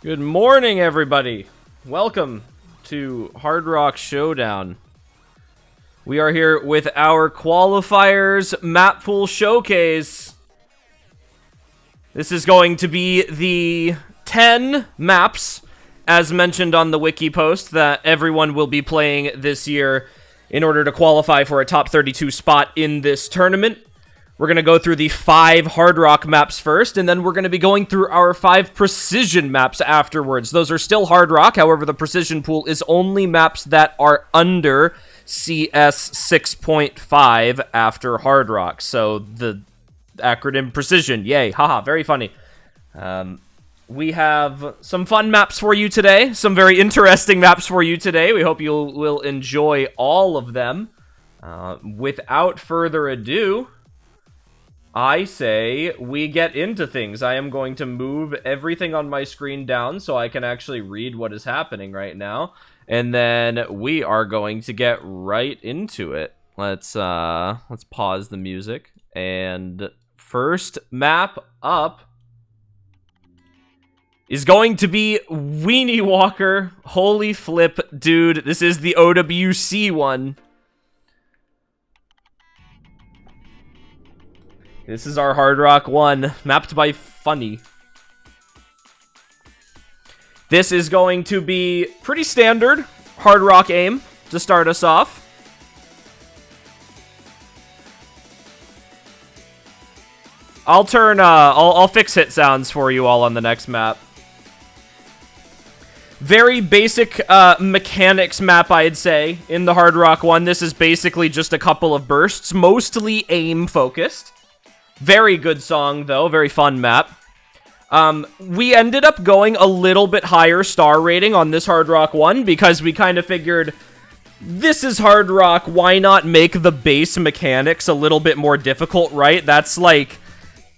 Good morning, everybody. Welcome to Hard Rock Showdown. We are here with our Qualifiers map pool showcase. This is going to be the 10 maps as mentioned on the wiki post, that everyone will be playing this year in order to qualify for a top 32 spot in this tournament. We're going to go through the 5 Hard Rock maps first, and then we're going to be going through our 5 Precision maps afterwards. Those are still Hard Rock, however, the Precision pool is only maps that are under CS 6.5 after Hard Rock. So the acronym Precision, yay, haha, very funny. We have some fun maps for you today, some very interesting maps for you today. We hope you will enjoy all of them. Without further ado, I say we get into things. I am going to move everything on my screen down so I can actually read what is happening right now. And then we are going to get right into it. Let's pause the music. And first map up is going to be Weenie Walker. Holy flip, dude. This is the OWC one. This is our Hard Rock 1, mapped by Funny. This is going to be pretty standard Hard Rock aim to start us off. I'll fix hit sounds for you all on the next map. Very basic mechanics map, I'd say, in the Hard Rock 1. This is basically just a couple of bursts, mostly aim-focused. Very good song, though. Very fun map. We ended up going a little bit higher star rating on this Hard Rock 1 because we kind of figured, this is Hard Rock, why not make the base mechanics a little bit more difficult, right? That's like...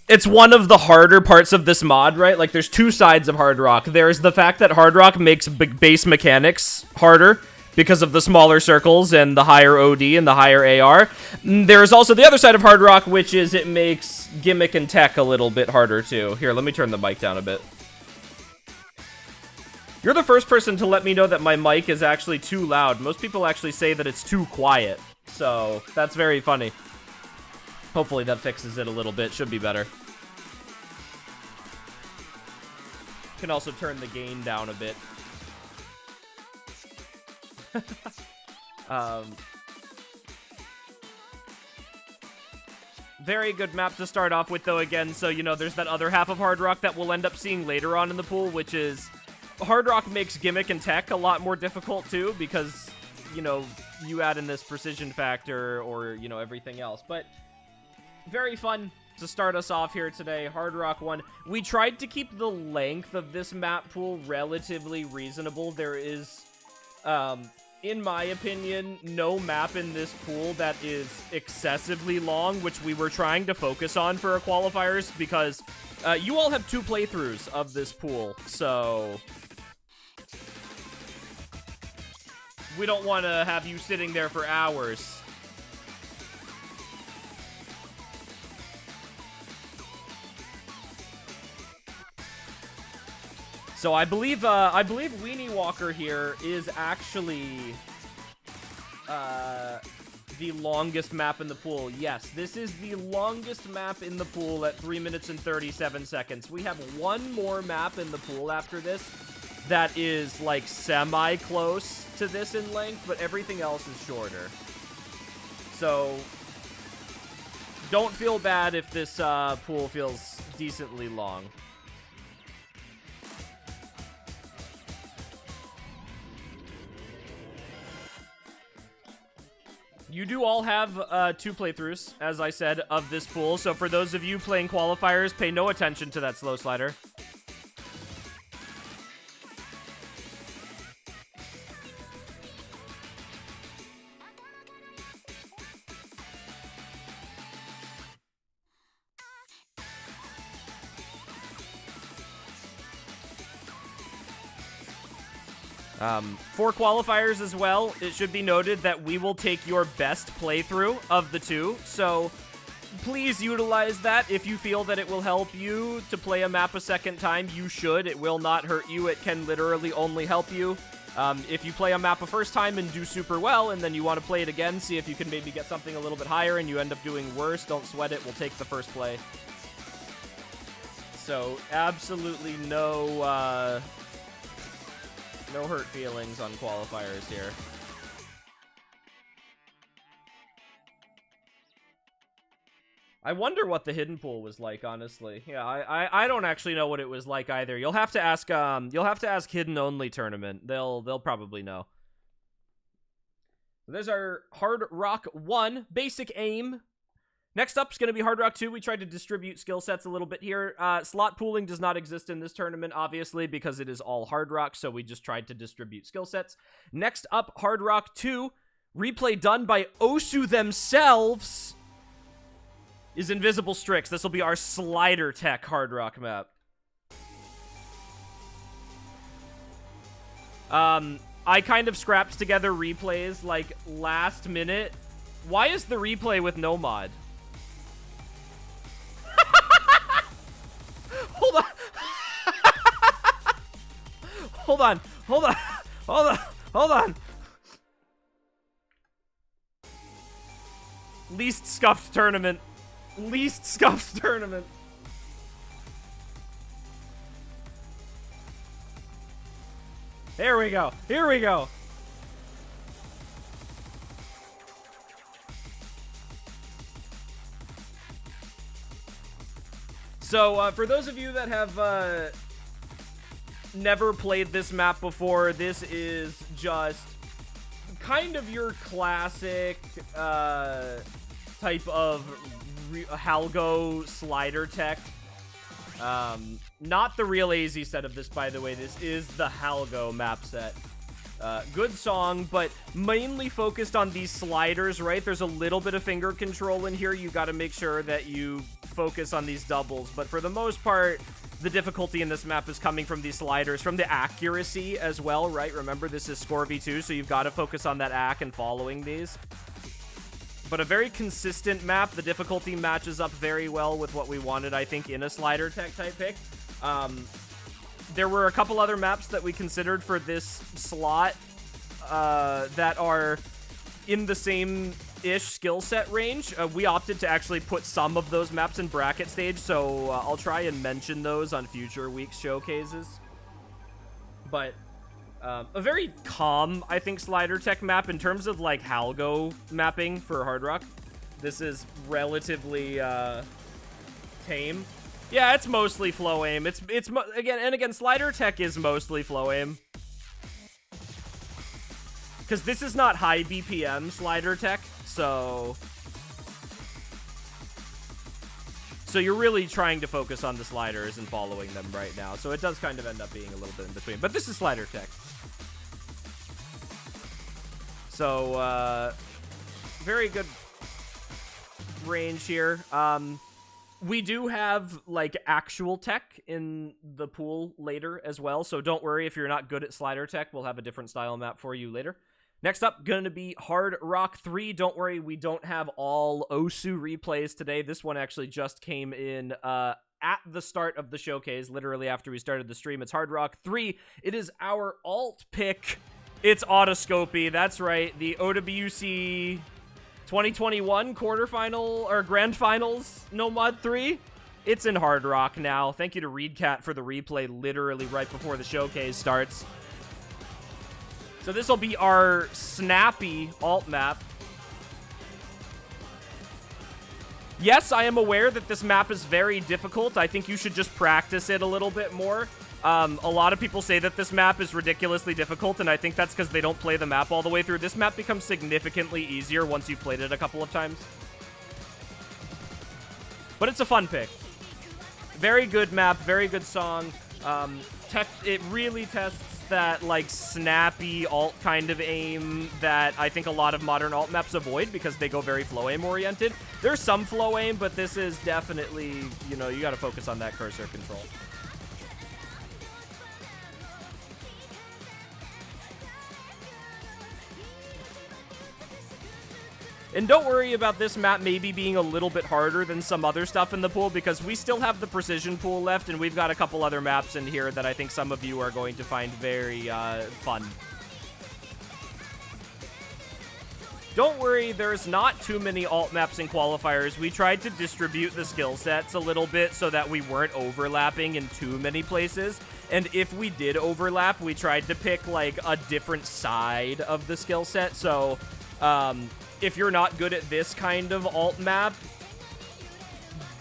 It's one of the harder parts of this mod, right? Like, there's 2 sides of Hard Rock. There's the fact that Hard Rock makes base mechanics harder because of the smaller circles and the higher OD and the higher AR. There's also the other side of Hard Rock, which is it makes gimmick and tech a little bit harder, too. Here, let me turn the mic down a bit. You're the first person to let me know that my mic is actually too loud. Most people actually say that it's too quiet. So, that's very funny. Hopefully that fixes it a little bit. Should be better. Can also turn the gain down a bit. Very good map to start off with, though, again. So, you know, there's that other half of Hard Rock that we'll end up seeing later on in the pool, which is Hard Rock makes gimmick and tech a lot more difficult, too, because, you know, you add in this precision factor or, you know, everything else. But very fun to start us off here today. Hard Rock 1. We tried to keep the length of this map pool relatively reasonable. There is, in my opinion, no map in this pool that is excessively long, which we were trying to focus on for our qualifiers, because you all have 2 playthroughs of this pool, so we don't want to have you sitting there for hours. So I believe Weenie Walker here is actually the longest map in the pool. Yes, this is the longest map in the pool at 3 minutes and 37 seconds. We have 1 more map in the pool after this that is like semi-close to this in length, but everything else is shorter. So don't feel bad if this pool feels decently long. You do all have 2 playthroughs, as I said, of this pool. So for those of you playing qualifiers, pay no attention to that slow slider. For qualifiers as well, it should be noted that we will take your best playthrough of the 2, so please utilize that. If you feel that it will help you to play a map a second time, you should. It will not hurt you. It can literally only help you. If you play a map a first time and do super well, and then you want to play it again, see if you can maybe get something a little bit higher, and you end up doing worse, don't sweat it. We'll take the first play. So, absolutely no No hurt feelings on qualifiers here. I wonder what the hidden pool was like, honestly. Yeah, I don't actually know what it was like either. You'll have to ask hidden only tournament. They'll probably know. There's our Hard Rock 1 basic aim. Next up is going to be Hard Rock 2. We tried to distribute skill sets a little bit here. Slot pooling does not exist in this tournament, obviously, because it is all Hard Rock, so we just tried to distribute skill sets. Next up, Hard Rock 2. Replay done by Osu themselves is Invisible Strix. This will be our Slider Tech Hard Rock map. I kind of scrapped together replays, like, last minute. Why is the replay with no mod? Hold on. Hold on. Hold on. Hold on. Hold on. Least scuffed tournament. Least scuffed tournament. There we go. Here we go. So, for those of you that have never played this map before, this is just kind of your classic type of Halgo slider tech. Not the real AZ set of this, by the way. This is the Halgo map set. Good song, but mainly focused on these sliders, right? There's a little bit of finger control in here. You got to make sure that you focus on these doubles, but for the most part, the difficulty in this map is coming from these sliders, from the accuracy as well, right? Remember, this is Score V2, so you've got to focus on that ac and following these. But a very consistent map. The difficulty matches up very well with what we wanted, I think, in a slider tech type pick. There were a couple other maps that we considered for this slot that are in the same-ish skill set range. We opted to actually put some of those maps in bracket stage, so I'll try and mention those on future weeks' showcases. But a very calm, I think, slider tech map in terms of, like, Halgo mapping for Hard Rock. This is relatively tame. Yeah, it's mostly flow aim. Again, slider tech is mostly flow aim. Because this is not high BPM slider tech, so you're really trying to focus on the sliders and following them right now. So it does kind of end up being a little bit in between. But this is slider tech. So, very good range here. We do have, like, actual tech in the pool later as well, so don't worry if you're not good at slider tech. We'll have a different style map for you later. Next up, going to be Hard Rock 3. Don't worry, we don't have all Osu replays today. This one actually just came in at the start of the showcase, literally after we started the stream. It's Hard Rock 3. It is our alt pick. It's Autoscopy. That's right, the OWC 2021 quarterfinal or grand finals no mod 3. It's in Hard Rock now. Thank you to ReedCat for the replay literally right before the showcase starts. So this will be our snappy alt map. Yes, I am aware that this map is very difficult. I think you should just practice it a little bit more. A lot of people say that this map is ridiculously difficult, and I think that's because they don't play the map all the way through. This map becomes significantly easier once you've played it a couple of times. But it's a fun pick. Very good map, very good song. It really tests that, like, snappy alt kind of aim that I think a lot of modern alt maps avoid because they go very flow aim oriented. There's some flow aim, but this is definitely, you know, you got to focus on that cursor control. And don't worry about this map maybe being a little bit harder than some other stuff in the pool, because we still have the precision pool left, and we've got a couple other maps in here that I think some of you are going to find very fun. don't worry, there's not too many alt maps and qualifiers. We tried to distribute the skill sets a little bit so that we weren't overlapping in too many places. And if we did overlap, we tried to pick, like, a different side of the skill set. So, if you're not good at this kind of alt map,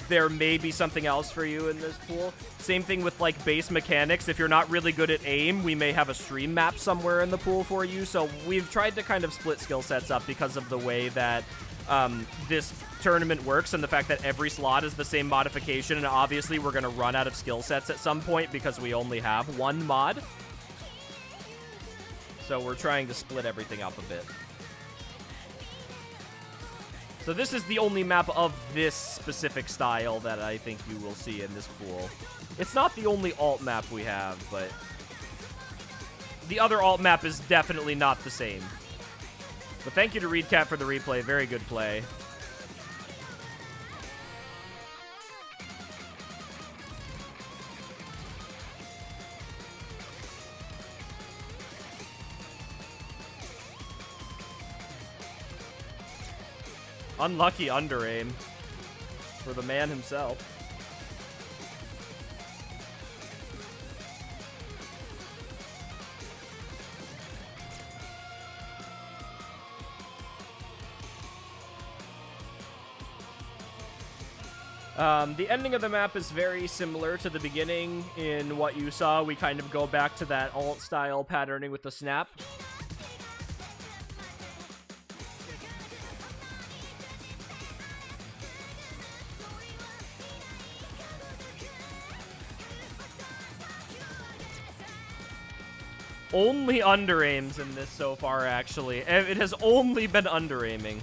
there may be something else for you in this pool. Same thing with, like, base mechanics. If you're not really good at aim, we may have a stream map somewhere in the pool for you. So we've tried to kind of split skill sets up because of the way that this tournament works and the fact that every slot is the same modification. And obviously, we're going to run out of skill sets at some point because we only have one mod. So we're trying to split everything up a bit. So this is the only map of this specific style that I think you will see in this pool. It's not the only alt map we have, but the other alt map is definitely not the same. But thank you to ReedCat for the replay. Very good play. Unlucky under aim for the man himself. The ending of the map is very similar to the beginning in what you saw. We kind of go back to that alt-style patterning with the snap. Only under-aims in this so far, actually. It has only been under-aiming.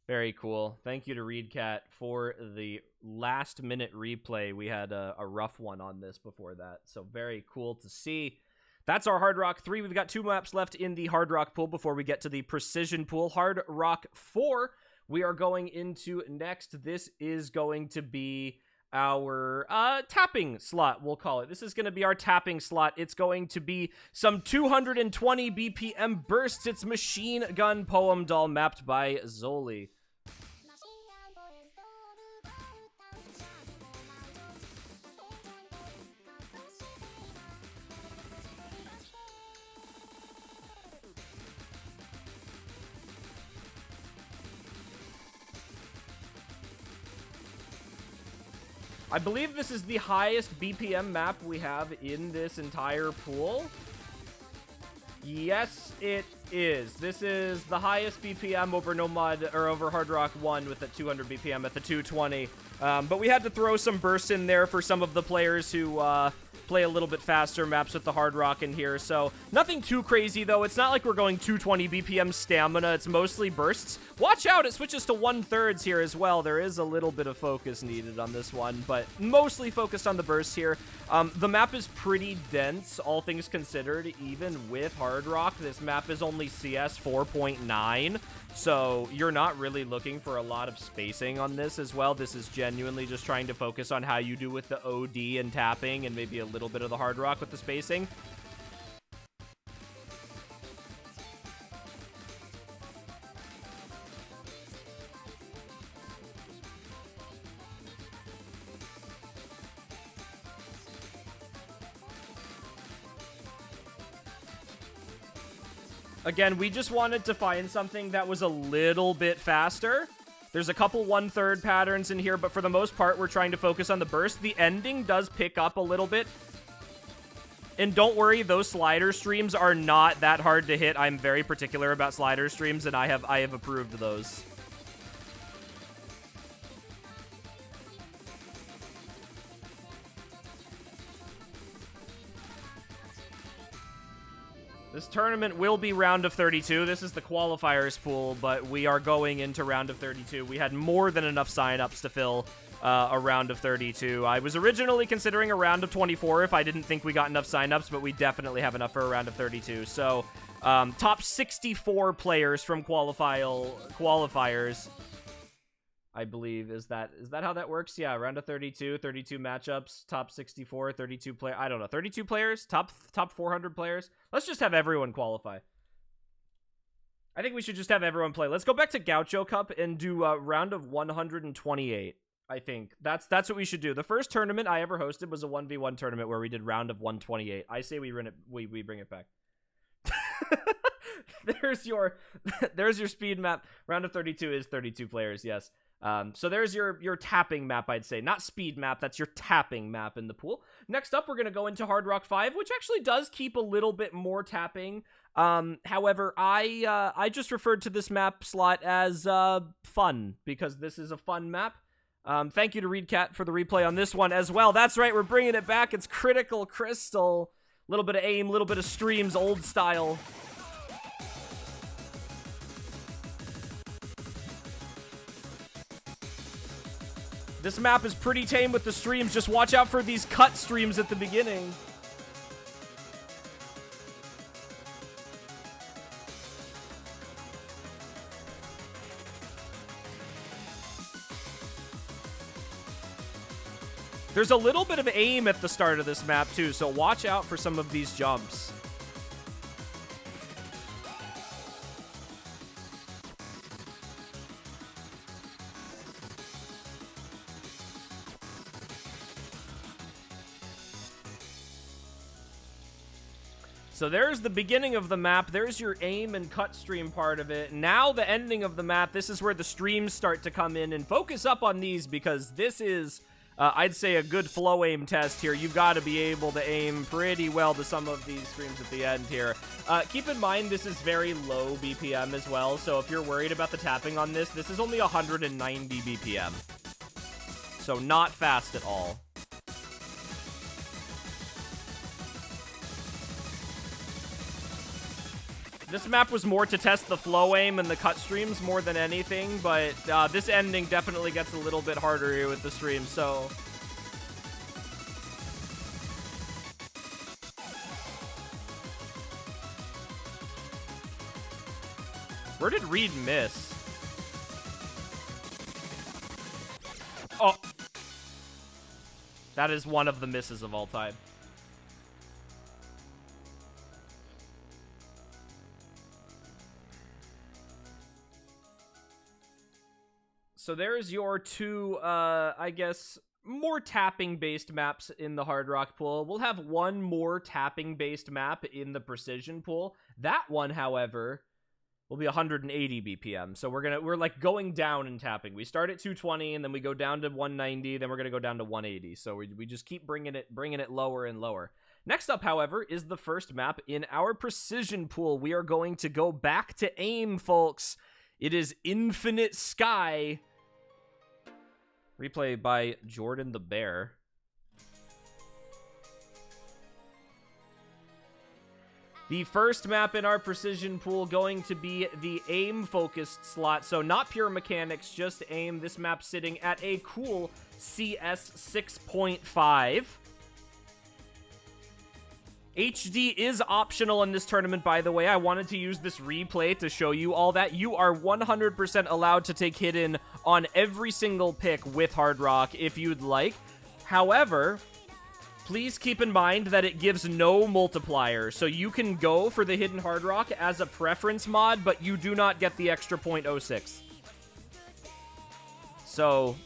Very cool. Thank you to ReedCat for the last-minute replay. We had a rough one on this before that, so very cool to see. That's our Hard Rock 3. We've got 2 maps left in the Hard Rock pool before we get to the Precision pool. Hard Rock 4. We are going into next. This is going to be our tapping slot, we'll call it. This is going to be our tapping slot. It's going to be some 220 BPM bursts. It's Machine Gun Poem Doll mapped by Zoli. I believe this is the highest BPM map we have in this entire pool. Yes, it is. This is the highest BPM over Nomad, or over Hard Rock 1 with the 200 BPM at the 220. But we had to throw some bursts in there for some of the players who play a little bit faster maps with the Hard Rock in here. So nothing too crazy, though. It's not like we're going 220 BPM stamina. It's mostly bursts. Watch out, it switches to 1/3 here as well. There is a little bit of focus needed on this one, but mostly focused on the bursts here. The map is pretty dense, all things considered. Even with Hard Rock, this map is only CS 4.9. So you're not really looking for a lot of spacing on this as well. This is genuinely just trying to focus on how you do with the OD and tapping and maybe a little bit of the Hard Rock with the spacing. Again, we just wanted to find something that was a little bit faster. There's a couple 1/3 patterns in here, but for the most part, we're trying to focus on the burst. The ending does pick up a little bit. And don't worry, those slider streams are not that hard to hit. I'm very particular about slider streams, and I have approved those. This tournament will be round of 32. This is the qualifiers pool, but we are going into round of 32. We had more than enough signups to fill a round of 32. I was originally considering a round of 24 if I didn't think we got enough signups, but we definitely have enough for a round of 32. So, top 64 players from qualifiers I believe. Is that how that works? Yeah, round of 32, 32 matchups, top 64, 32 player. I don't know, 32 players, top 400 players. Let's just have everyone qualify. I think we should just have everyone play. Let's go back to Gaucho Cup and do a round of 128. I think that's what we should do. The first tournament I ever hosted was a 1v1 tournament where we did round of 128. I say we bring it back. there's your speed map. Round of 32 is 32 players, yes. So there's your tapping map, I'd say. Not speed map, that's your tapping map in the pool. Next up, we're going to go into Hard Rock 5, which actually does keep a little bit more tapping. However, I just referred to this map slot as fun, because this is a fun map. Thank you to ReadCat for the replay on this one as well. That's right, we're bringing it back. It's Critical Crystal. A little bit of aim, a little bit of streams, old style. This map is pretty tame with the streams. Just watch out for these cut streams at the beginning. There's a little bit of aim at the start of this map, too, so watch out for some of these jumps. So there's the beginning of the map. There's your aim and cut stream part of it. Now the ending of the map, this is where the streams start to come in, and focus up on these because this is... I'd say a good flow aim test here. You've got to be able to aim pretty well to some of these streams at the end here. Keep in mind, this is very low BPM as well, so if you're worried about the tapping on this, this is only 190 BPM. So not fast at all. This map was more to test the flow aim and the cut streams more than anything, but this ending definitely gets a little bit harder here with the stream, so... Where did Reed miss? Oh! That is one of the misses of all time. So there's your two, I guess, more tapping-based maps in the Hard Rock pool. We'll have one more tapping-based map in the Precision pool. That one, however, will be 180 BPM. So we're like going down in tapping. We start at 220, and then we go down to 190, then we're gonna go down to 180. So we just keep bringing it lower and lower. Next up, however, is the first map in our Precision pool. We are going to go back to aim, folks. It is Infinite Sky. Replay by Jordan the Bear. The first map in our Precision pool going to be the aim-focused slot. So not pure mechanics, just aim. This map sitting at a cool CS 6.5. HD is optional in this tournament, by the way. I wanted to use this replay to show you all that. You are 100% allowed to take hidden on every single pick with Hard Rock if you'd like. However, please keep in mind that it gives no multiplier, so you can go for the hidden Hard Rock as a preference mod, but you do not get the extra 0.06. So,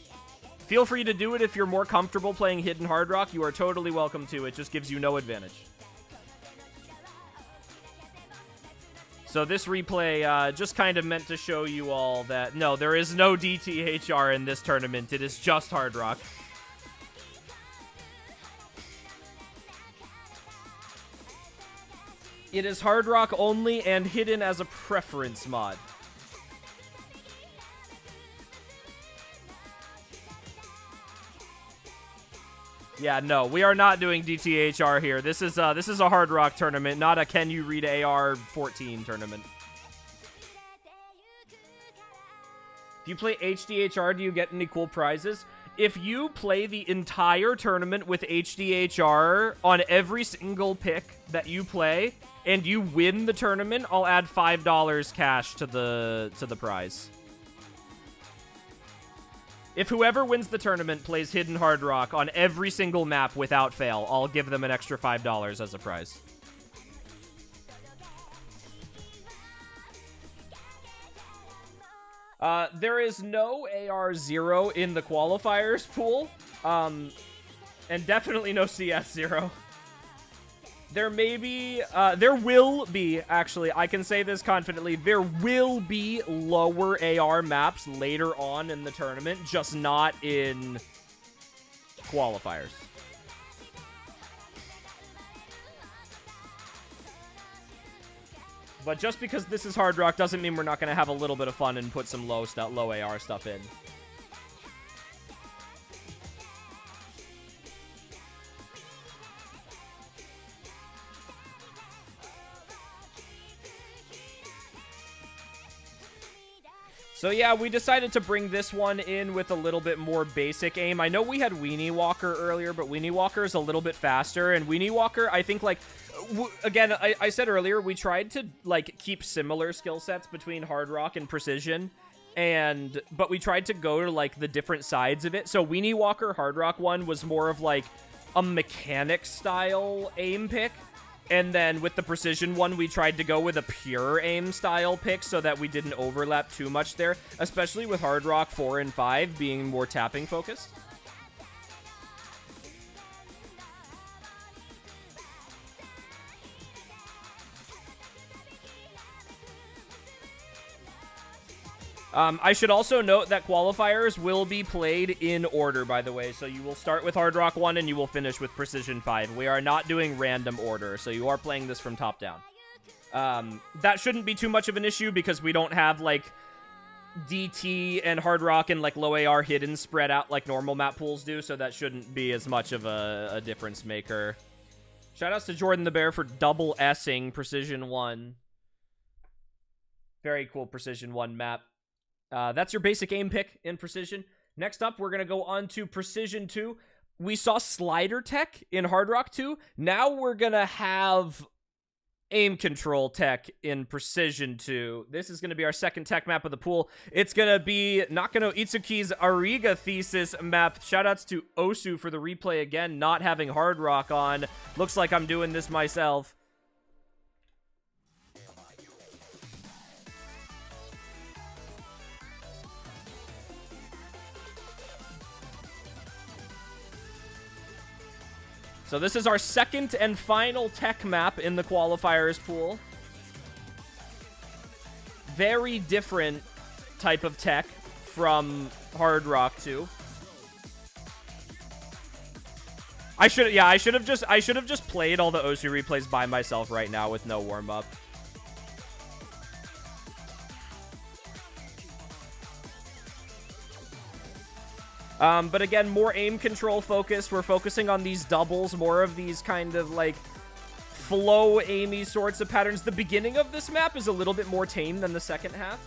feel free to do it if you're more comfortable playing hidden Hard Rock. You are totally welcome to. It just gives you no advantage. So this replay just kind of meant to show you all that, no, there is no DTHR in this tournament. It is just Hard Rock. It is Hard Rock only and hidden as a preference mod. Yeah, no, we are not doing DTHR here. This is a Hard Rock tournament, not a Can You Read AR 14 tournament. If you play HDHR, do you get any cool prizes? If you play the entire tournament with HDHR on every single pick that you play, and you win the tournament, I'll add $5 cash to the prize. If whoever wins the tournament plays Hidden Hard Rock on every single map without fail, I'll give them an extra $5 as a prize. There is no AR0 in the qualifiers pool, and definitely no CS0. There may be, there will be, actually, I can say this confidently, there will be lower AR maps later on in the tournament, just not in qualifiers. But just because this is Hard Rock doesn't mean we're not going to have a little bit of fun and put some low AR stuff in. So yeah, we decided to bring this one in with a little bit more basic aim. I know we had Weenie Walker earlier, but Weenie Walker is a little bit faster. And Weenie Walker, I think, like, again, I said earlier, we tried to, like, keep similar skill sets between Hard Rock and Precision. But we tried to go to, like, the different sides of it. So Weenie Walker Hard Rock one was more of, like, a mechanic-style aim pick. And then with the Precision one, we tried to go with a pure aim style pick so that we didn't overlap too much there, especially with Hard Rock 4 and 5 being more tapping focused. I should also note that qualifiers will be played in order, by the way. So you will start with Hard Rock 1 and you will finish with Precision 5. We are not doing random order, so you are playing this from top down. That shouldn't be too much of an issue because we don't have, like, DT and Hard Rock and, like, low AR hidden spread out like normal map pools do, so that shouldn't be as much of a difference maker. Shoutouts to Jordan the Bear for double S-ing Precision 1. Very cool Precision 1 map. That's your basic aim pick in Precision. Next up, we're going to go on to Precision 2. We saw slider tech in Hard Rock 2. Now we're going to have aim control tech in Precision 2. This is going to be our second tech map of the pool. It's going to be Nakano Itsuki's Ariga Thesis map. Shoutouts to Osu for the replay again, not having Hard Rock on. Looks like I'm doing this myself. So this is our second and final tech map in the qualifiers pool. Very different type of tech from Hard Rock 2. I should have just played all the Osu replays by myself right now with no warm up. But again, more aim control focused. We're focusing on these doubles, more of these kind of, like, flow aimy sorts of patterns. The beginning of this map is a little bit more tame than the second half.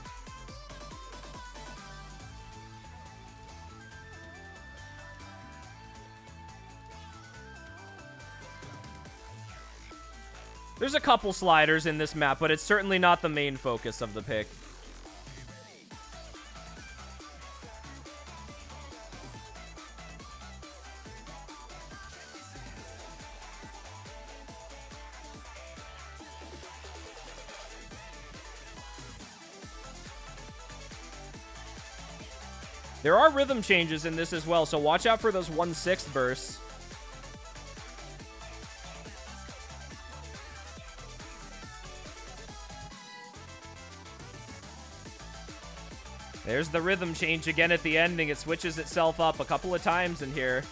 There's a couple sliders in this map, but it's certainly not the main focus of the pick. There are rhythm changes in this as well, so watch out for those 1/6 bursts. There's the rhythm change again at the ending. It switches itself up a couple of times in here.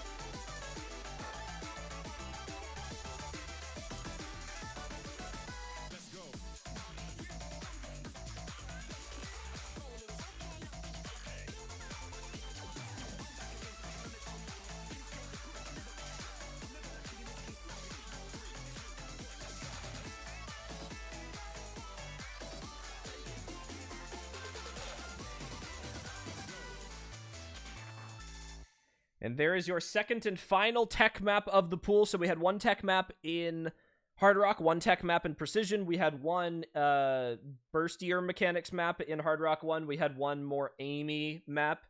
And there is your second and final tech map of the pool. So we had one tech map in Hard Rock, one tech map in Precision. We had one burstier mechanics map in Hard Rock 1. We had one more aimy map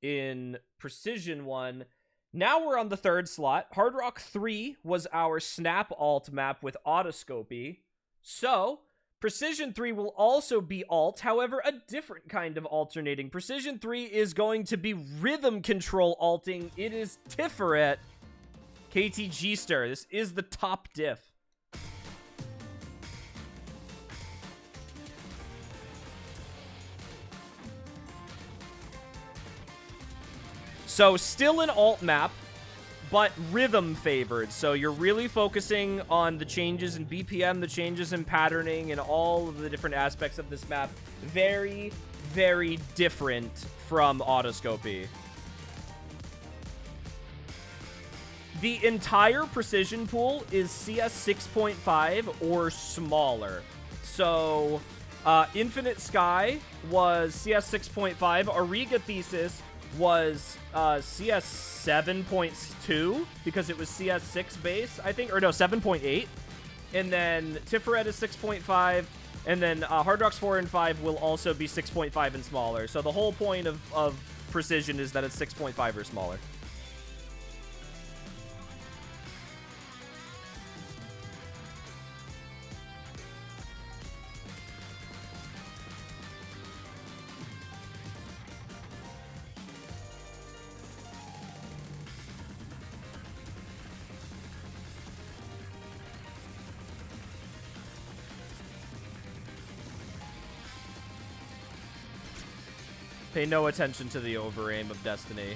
in Precision 1. Now we're on the third slot. Hard Rock 3 was our Snap alt map with Autoscopy. So, Precision 3 will also be alt, however, a different kind of alternating. Precision 3 is going to be rhythm control alting. It is Tiferet KTG Stir. This is the top diff. So, still an alt map, but rhythm favored. So you're really focusing on the changes in BPM, the changes in patterning, and all of the different aspects of this map. Very, very different from Autoscopy. The entire precision pool is CS 6.5 or smaller. So, Infinite Sky was CS 6.5. Ariga Thesis was CS 7.2 because it was CS 6 base, I think, or no, 7.8. And then Tiferet is 6.5, and then Hard Rocks 4 and 5 will also be 6.5 and smaller. So the whole point of Precision is that it's 6.5 or smaller. Pay no attention to the over-aim of Destiny.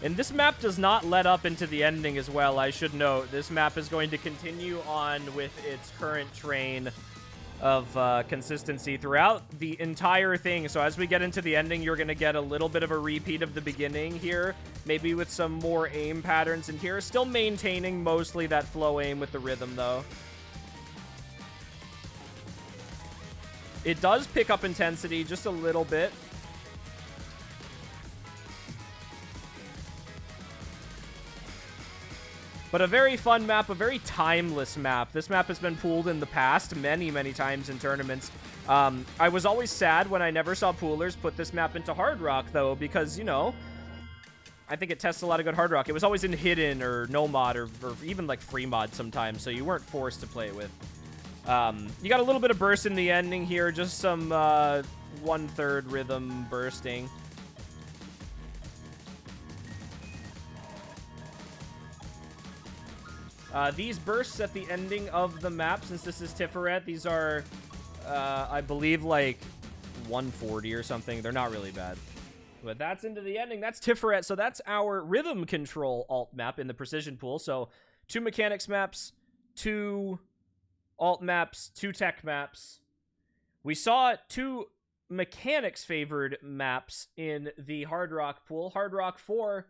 And this map does not let up into the ending as well, I should note. This map is going to continue on with its current train of consistency throughout the entire thing. So as we get into the ending, you're going to get a little bit of a repeat of the beginning here, maybe with some more aim patterns in here. Still maintaining mostly that flow aim with the rhythm, though. It does pick up intensity just a little bit. But a very fun map, a very timeless map. This map has been pooled in the past many, many times in tournaments. I was always sad when I never saw poolers put this map into Hard Rock, though, because, you know, I think it tests a lot of good Hard Rock. It was always in Hidden or No Mod or even, like, Free Mod sometimes, so you weren't forced to play it with. You got a little bit of burst in the ending here, just some 1/3 rhythm bursting. These bursts at the ending of the map, since this is Tiferet, these are, I believe, like 140 or something. They're not really bad. But that's into the ending. That's Tiferet. So that's our rhythm control alt map in the precision pool. So 2 mechanics maps, 2 alt maps, 2 tech maps. We saw 2 mechanics favored maps in the Hard Rock pool. Hard Rock 4...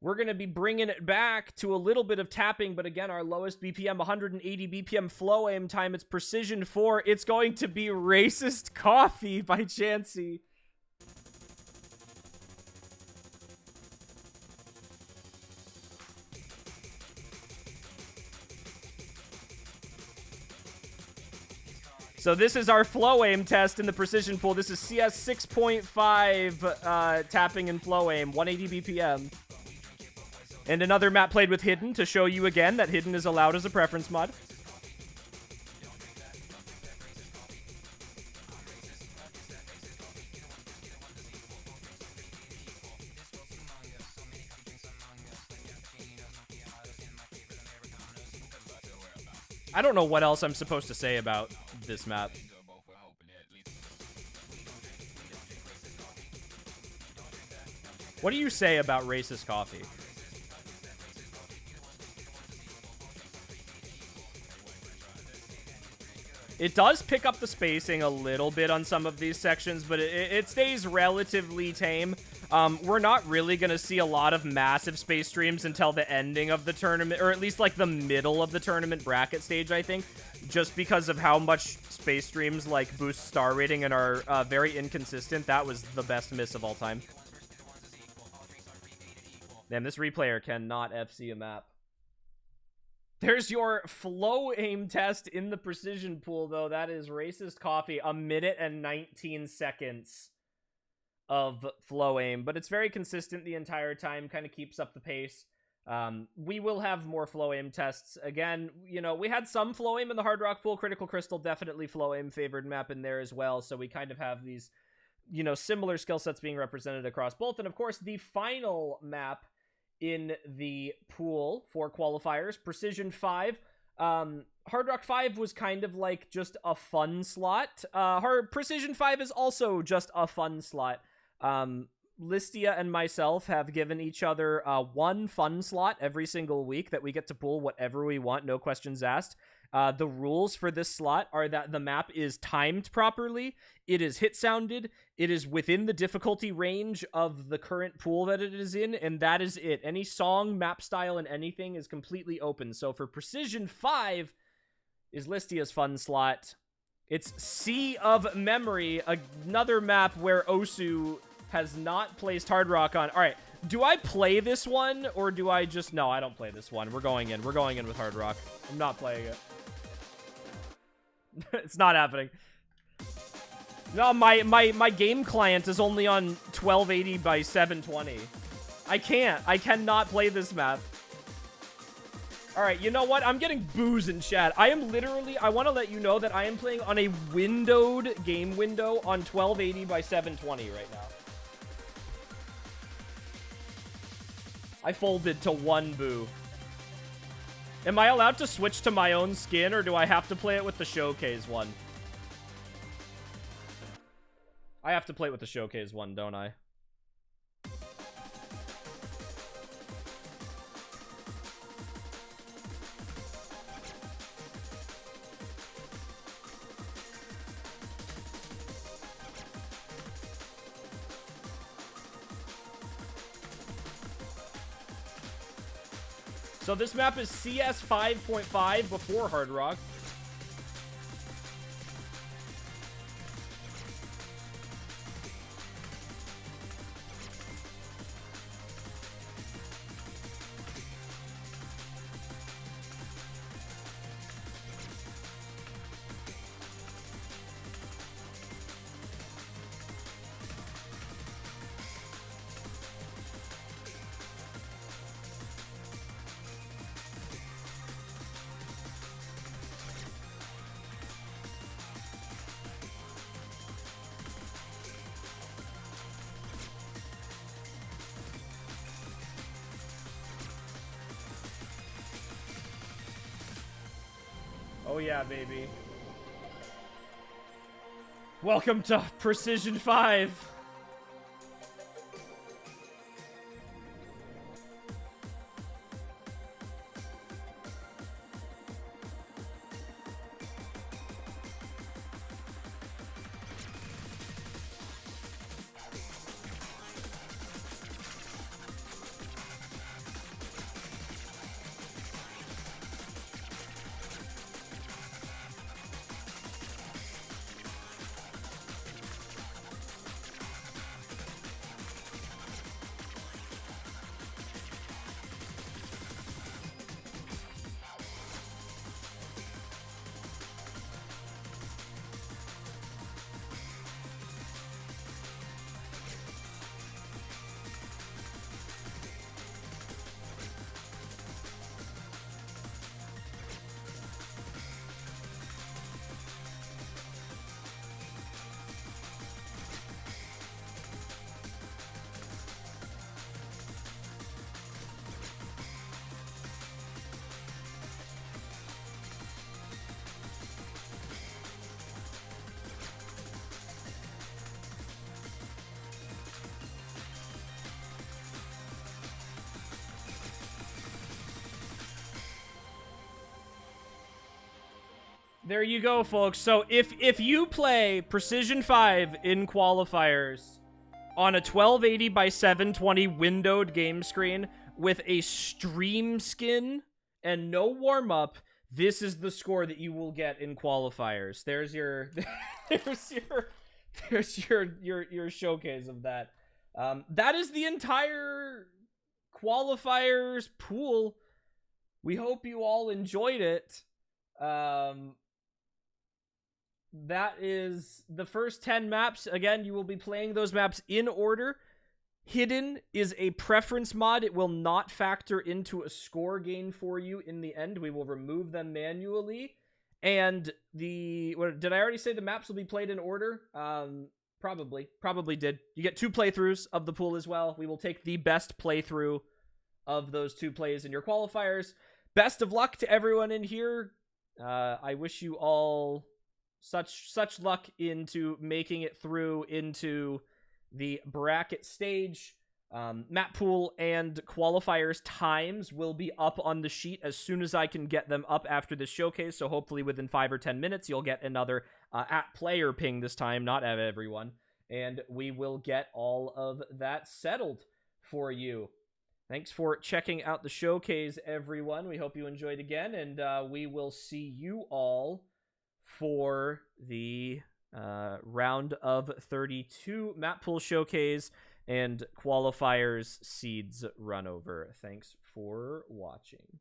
we're going to be bringing it back to a little bit of tapping, but again, our lowest BPM, 180 BPM flow aim time. It's Precision 4. It's going to be Racist Coffee by Chansey. So this is our flow aim test in the Precision pool. This is CS 6.5 tapping and flow aim, 180 BPM. And another map played with Hidden to show you again that Hidden is allowed as a preference mod. I don't know what else I'm supposed to say about this map. What do you say about Racist Coffee? It does pick up the spacing a little bit on some of these sections, but it stays relatively tame. We're not really going to see a lot of massive space streams until the ending of the tournament, or at least like the middle of the tournament bracket stage, I think, just because of how much space streams like boost star rating and are very inconsistent. That was the best miss of all time. Damn, this replayer cannot FC a map. There's your flow aim test in the precision pool, though. That is racist coffee. 1 minute and 19 seconds of flow aim, but it's very consistent the entire time, kind of keeps up the pace. We will have more flow aim tests. Again, you know, we had some flow aim in the Hard Rock pool. Critical Crystal, definitely flow aim favored map in there as well, so we kind of have these, you know, similar skill sets being represented across both. And of course, the final map in the pool for qualifiers, Precision 5. Hard Rock 5 was kind of like just a fun slot. Precision 5 is also just a fun slot. Listia and myself have given each other one fun slot every single week that we get to pull whatever we want, no questions asked. The rules for this slot are that the map is timed properly, it is hit sounded, it is within the difficulty range of the current pool that it is in, and that is it. Any song, map style, and anything is completely open. So for Precision 5 is Listia's fun slot. It's Sea of Memory, another map where Osu has not placed Hard Rock on. All right, do I play this one, or do I just... No, I don't play this one. We're going in. We're going in with Hard Rock. I'm not playing it. It's not happening. No, my game client is only on 1280 by 720. I cannot play this map. All right, you know what? I'm getting boos in chat. I am literally... I want to let you know that I am playing on a windowed game window on 1280 by 720 right now. I folded to 1 boo. Am I allowed to switch to my own skin, or do I have to play it with the showcase one? I have to play it with the showcase one, don't I? So this map is CS 5.5 before Hard Rock. Oh yeah, baby. Welcome to Precision 5. There you go, folks. So if you play Precision 5 in qualifiers on a 1280 by 720 windowed game screen with a stream skin and no warm-up, this is the score that you will get in qualifiers. There's your your showcase of that. That is the entire qualifiers pool. we hope you all enjoyed it. That is the first 10 maps. Again, you will be playing those maps in order. Hidden is a preference mod. It will not factor into a score gain for you in the end. We will remove them manually. And did I already say the maps will be played in order? Probably did. You get 2 playthroughs of the pool as well. We will take the best playthrough of those 2 plays in your qualifiers. Best of luck to everyone in here. I wish you all such luck into making it through into the bracket stage. Map pool and qualifiers times will be up on the sheet as soon as I can get them up after this showcase. So hopefully within 5 or 10 minutes, you'll get another at player ping this time, not at everyone. And we will get all of that settled for you. Thanks for checking out the showcase, everyone. We hope you enjoyed again, and we will see you all for the round of 32 map pool showcase and qualifiers seeds run over. Thanks for watching.